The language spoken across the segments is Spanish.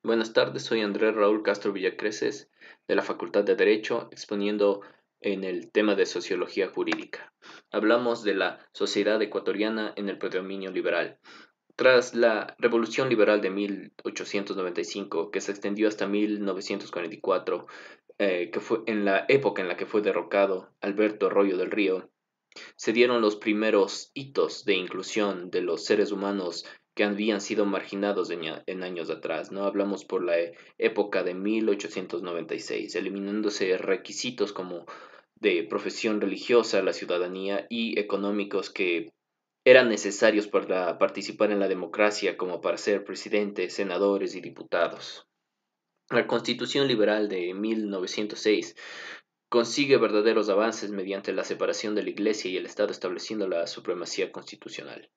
Buenas tardes, soy Andrés Raúl Castro Villacreces de la Facultad de Derecho, exponiendo en el tema de sociología jurídica. Hablamos de la sociedad ecuatoriana en el predominio liberal. Tras la Revolución Liberal de 1895, que se extendió hasta 1944, que fue en la época en la que fue derrocado Alberto Arroyo del Río, se dieron los primeros hitos de inclusión de los seres humanos que habían sido marginados en años atrás, ¿no? Hablamos por la época de 1896, eliminándose requisitos como de profesión religiosa, la ciudadanía y económicos que eran necesarios para participar en la democracia, como para ser presidentes, senadores y diputados. La Constitución Liberal de 1906 consigue verdaderos avances mediante la separación de la Iglesia y el Estado, estableciendo la supremacía constitucional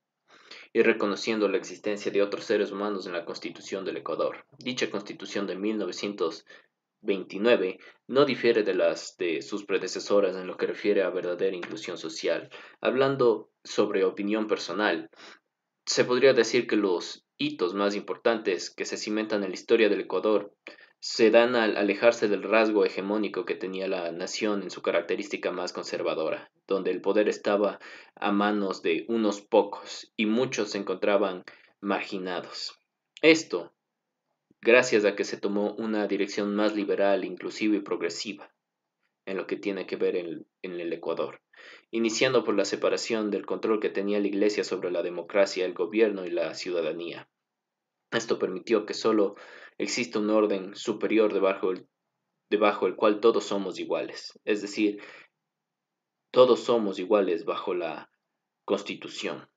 y reconociendo la existencia de otros seres humanos en la Constitución del Ecuador. Dicha Constitución de 1929 no difiere de las de sus predecesoras en lo que refiere a verdadera inclusión social. Hablando sobre opinión personal, se podría decir que los hitos más importantes que se cimentan en la historia del Ecuador se dan al alejarse del rasgo hegemónico que tenía la nación en su característica más conservadora, donde el poder estaba a manos de unos pocos y muchos se encontraban marginados. Esto, gracias a que se tomó una dirección más liberal, inclusiva y progresiva en lo que tiene que ver en el Ecuador, iniciando por la separación del control que tenía la Iglesia sobre la democracia, el gobierno y la ciudadanía. Esto permitió que solo exista un orden superior debajo el cual todos somos iguales, es decir, todos somos iguales bajo la Constitución.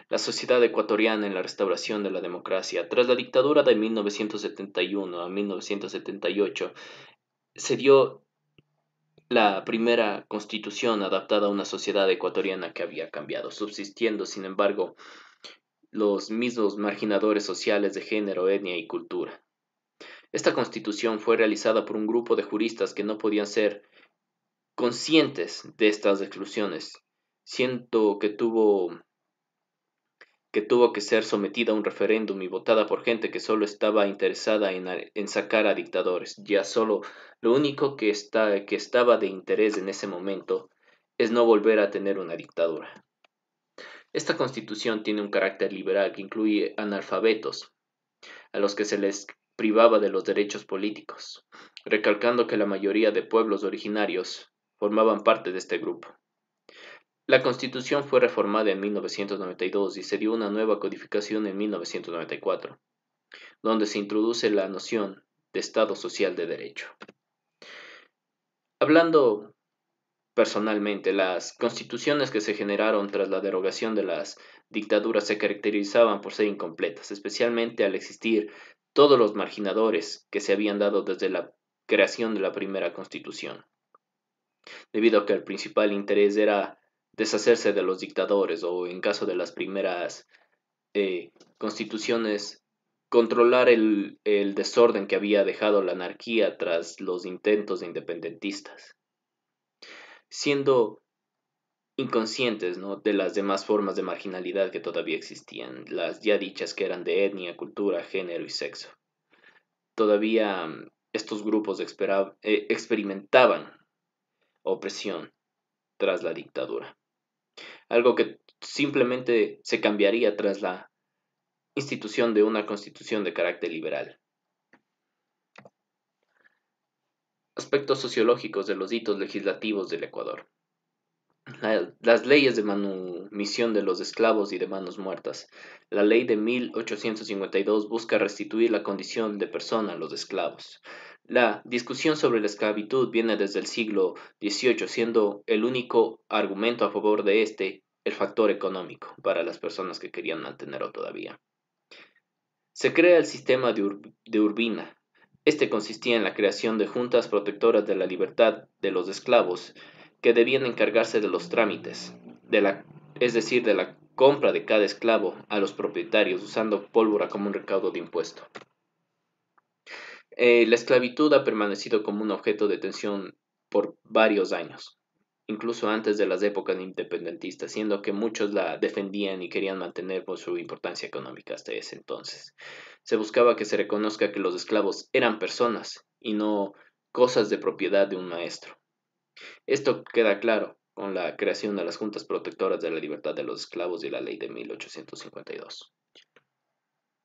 La sociedad ecuatoriana en la restauración de la democracia. Tras la dictadura de 1971 a 1978, se dio la primera constitución adaptada a una sociedad ecuatoriana que había cambiado, subsistiendo, sin embargo, los mismos marginadores sociales de género, etnia y cultura. Esta constitución fue realizada por un grupo de juristas que no podían ser conscientes de estas exclusiones, siendo que tuvo que ser sometida a un referéndum y votada por gente que solo estaba interesada en sacar a dictadores. Ya solo lo único que estaba de interés en ese momento es no volver a tener una dictadura. Esta constitución tiene un carácter liberal que incluye analfabetos, a los que se les privaba de los derechos políticos, recalcando que la mayoría de pueblos originarios formaban parte de este grupo. La Constitución fue reformada en 1992 y se dio una nueva codificación en 1994, donde se introduce la noción de Estado social de derecho. Hablando personalmente, las constituciones que se generaron tras la derogación de las dictaduras se caracterizaban por ser incompletas, especialmente al existir todos los marginadores que se habían dado desde la creación de la primera constitución, debido a que el principal interés era deshacerse de los dictadores o, en caso de las primeras constituciones, controlar el desorden que había dejado la anarquía tras los intentos de independentistas, siendo inconscientes, ¿no?, de las demás formas de marginalidad que todavía existían, las ya dichas que eran de etnia, cultura, género y sexo. Todavía estos grupos experimentaban opresión tras la dictadura, algo que simplemente se cambiaría tras la institución de una constitución de carácter liberal. Aspectos sociológicos de los hitos legislativos del Ecuador. Las leyes de manumisión de los esclavos y de manos muertas. La ley de 1852 busca restituir la condición de persona a los esclavos. La discusión sobre la esclavitud viene desde el siglo XVIII, siendo el único argumento a favor de este el factor económico para las personas que querían mantenerlo todavía. Se crea el sistema de Urbina. Este consistía en la creación de juntas protectoras de la libertad de los esclavos que debían encargarse de los trámites, es decir, de la compra de cada esclavo a los propietarios usando pólvora como un recaudo de impuesto. La esclavitud ha permanecido como un objeto de tensión por varios años. incluso antes de las épocas independentistas, siendo que muchos la defendían y querían mantener por su importancia económica hasta ese entonces. Se buscaba que se reconozca que los esclavos eran personas y no cosas de propiedad de un maestro. Esto queda claro con la creación de las Juntas Protectoras de la Libertad de los Esclavos y la Ley de 1852.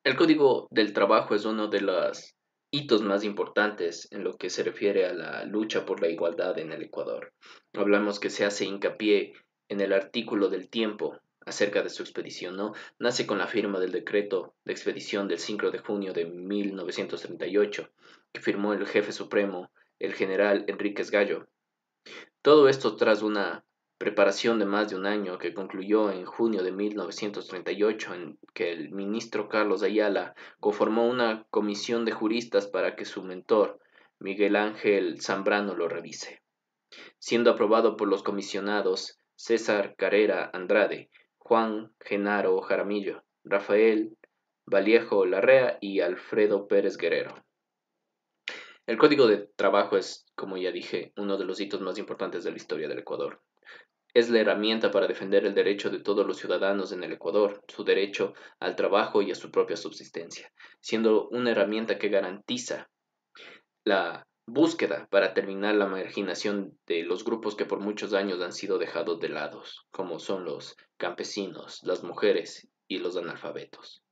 El Código del Trabajo es uno de los hitos más importantes en lo que se refiere a la lucha por la igualdad en el Ecuador. Hablamos que se hace hincapié en el artículo del tiempo acerca de su expedición, ¿no? Nace con la firma del decreto de expedición del 5 de junio de 1938, que firmó el jefe supremo, el general Enríquez Gallo. Todo esto tras una preparación de más de un año que concluyó en junio de 1938, en que el ministro Carlos Ayala conformó una comisión de juristas para que su mentor, Miguel Ángel Zambrano, lo revise, siendo aprobado por los comisionados César Carrera Andrade, Juan Genaro Jaramillo, Rafael Vallejo Larrea y Alfredo Pérez Guerrero. El Código de Trabajo es, como ya dije, uno de los hitos más importantes de la historia del Ecuador. Es la herramienta para defender el derecho de todos los ciudadanos en el Ecuador, su derecho al trabajo y a su propia subsistencia, siendo una herramienta que garantiza la búsqueda para terminar la marginación de los grupos que por muchos años han sido dejados de lado, como son los campesinos, las mujeres y los analfabetos.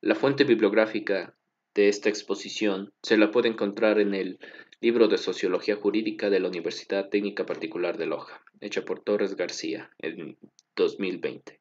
La fuente bibliográfica de esta exposición se la puede encontrar en el Libro de Sociología Jurídica de la Universidad Técnica Particular de Loja, hecha por Torres García en 2020.